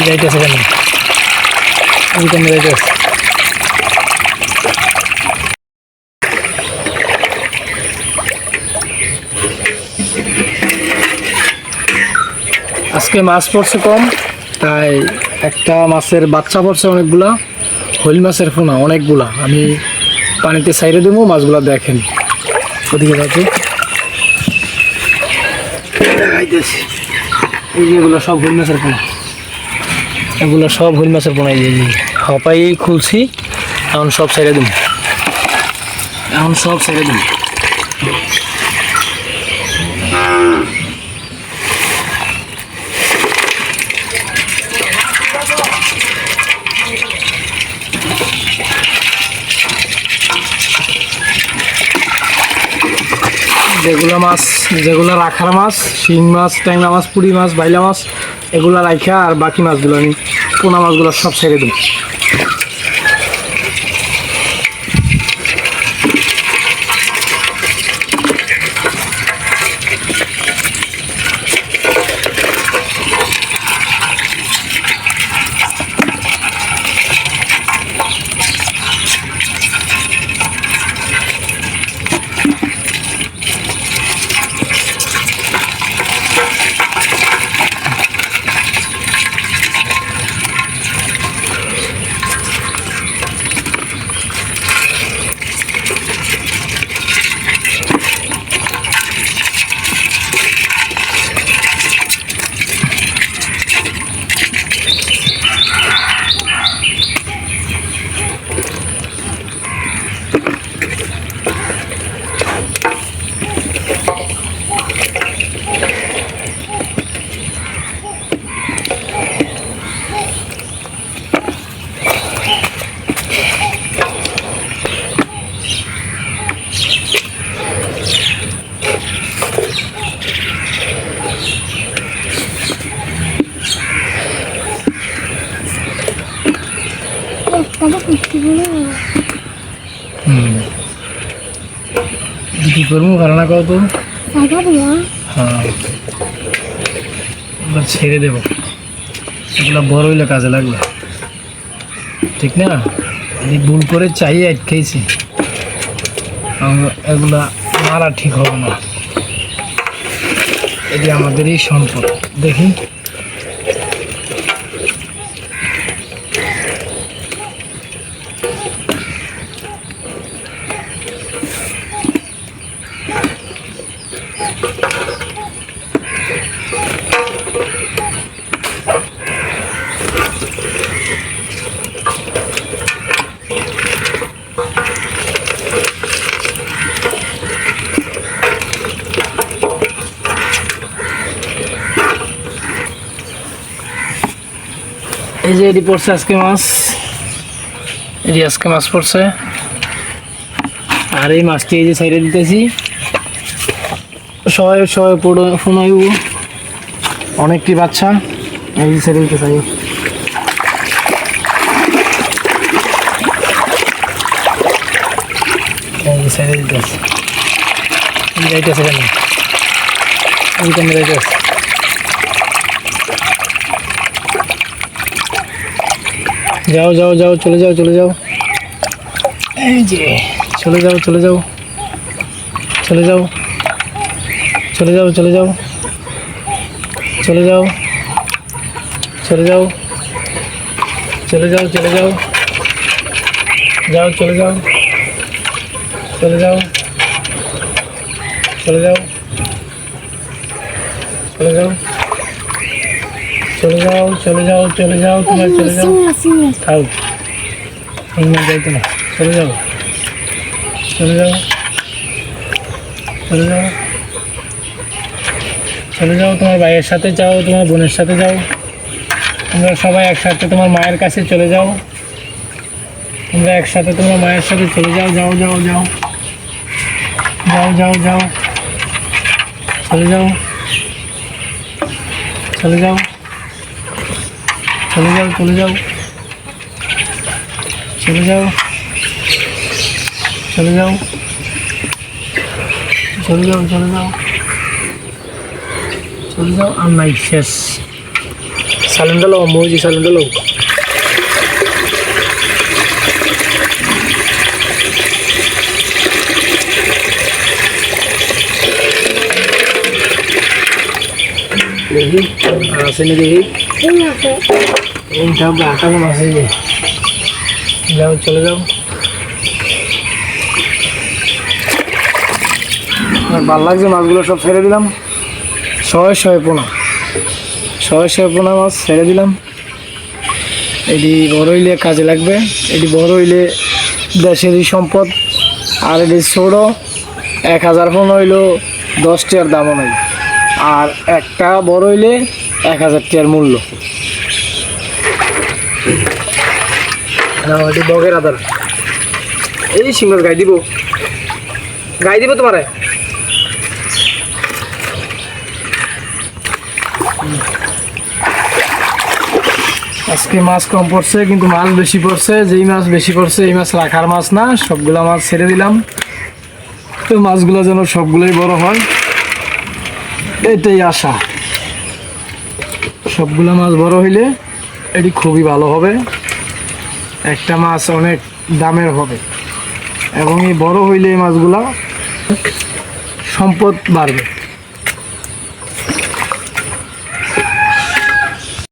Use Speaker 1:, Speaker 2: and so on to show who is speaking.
Speaker 1: যাইতেছে কেন ওইখানে যাইতেছে। আজকে মাছ পড়ছে কম, তাই একটা মাছের বাচ্চা পড়ছে অনেকগুলা, হইল মাছের পোনা অনেকগুলা। আমি পানিতে সাইডে দেবো, মাছগুলা দেখেন ওদিকে যাচ্ছে। এই যে এগুলো সব হইল মাছের পোনা, এগুলো সব হইল মাছের পোনা। এই যে হপাই খুলছি, এখন সব সাইডে দেবো, এখন সব সাইডে দেবো। যেগুলো মাছ, যেগুলো রাখার মাছ, শিং মাছ, ট্যাংরা মাছ, পুঁটি মাছ, বাইলা মাছ, এগুলো রাখা, আর বাকি মাছগুলো আমি পোনা মাছগুলো সব ছেড়ে দিই। কি করবো ধারণা করো তো। হ্যাঁ, এবার ছেড়ে দেবো, এগুলো বড় হইলে কাজে লাগবে, ঠিক না? আমি ভুল করে চাই আটকেছি, এগুলা মারা ঠিক হবে না। এটি আমাদেরই সম্পদ। দেখি এই যে এটি পড়ছে আজকে মাছ, এটি আজকে মাছ পড়ছে। আর এই মাছটি এই যে সাইডে দিতেছি, সবাই সবাই ফোনাই অনেকটি বাচ্চা এই যে সাইডে দিতে চাই। এই যে সাইডে দিতেছে, যাইতেছে কেন ওইখানে যাইতেছে। যাও যাও যাও, চলে যাও চলে যাও, এই যে চলে যাও চলে যাও চলে যাও চলে যাও চলে যাও চলে যাও চলে যাও চলে যাও চলে যাও যাও চলে যাও চলে যাও চলে যাও চলে যাও চলে যাও চলে যাও চলে যাও তোমার চলে যাও, খাও যাইতো না, চলে যাও চলে যাও চলে যাও চলে যাও, তোমার ভাইয়ের সাথে যাও, তোমার বোনের সাথে যাও, তোমরা সবাই একসাথে তোমার মায়ের কাছে চলে যাও, তোমরা একসাথে তোমার মায়ের সাথে চলে যাও, যাও যাও যাও যাও যাও যাও চলে যাও চলে যাও চলে যাও চলে যাও চলে যাও চলে যাও চলে যাও চলে যাও চলে যাও। আর নাই শেষ, Salim dalo, Moji salim dalo. Lehi, sini lehi. Ini jauh belakang masih ni. Jauh, চলে যাও। ভালো লাগছে মাছগুলো সব ছেড়ে দিলাম। শয়ে পোনা মাছ ছেড়ে দিলাম। এটি বড় হইলে কাজে লাগবে, এটি বড় হইলে দেশেরই সম্পদ। আর এটি ছোট 1000 পোনা হইলেও 10 টাকার দামও নাই, আর একটা বড় হইলে 1000 টাকার মূল্য। এটি বগের আদার, এই সিংহ গাই দিব তোমারে। আজকে মাছ কম পড়ছে কিন্তু মাছ বেশি পড়ছে। যেই মাছ বেশি পড়ছে এই মাছ রাখার মাছ না, সবগুলা মাছ ছেড়ে দিলাম। তো মাছগুলো যেন সবগুলোই বড় হয় এটাই আশা। সবগুলা মাছ বড় হইলে এটি খুবই ভালো হবে, একটা মাছ অনেক দামের হবে, এবং এই বড় হইলে এই মাছগুলা সম্পদ বাড়বে।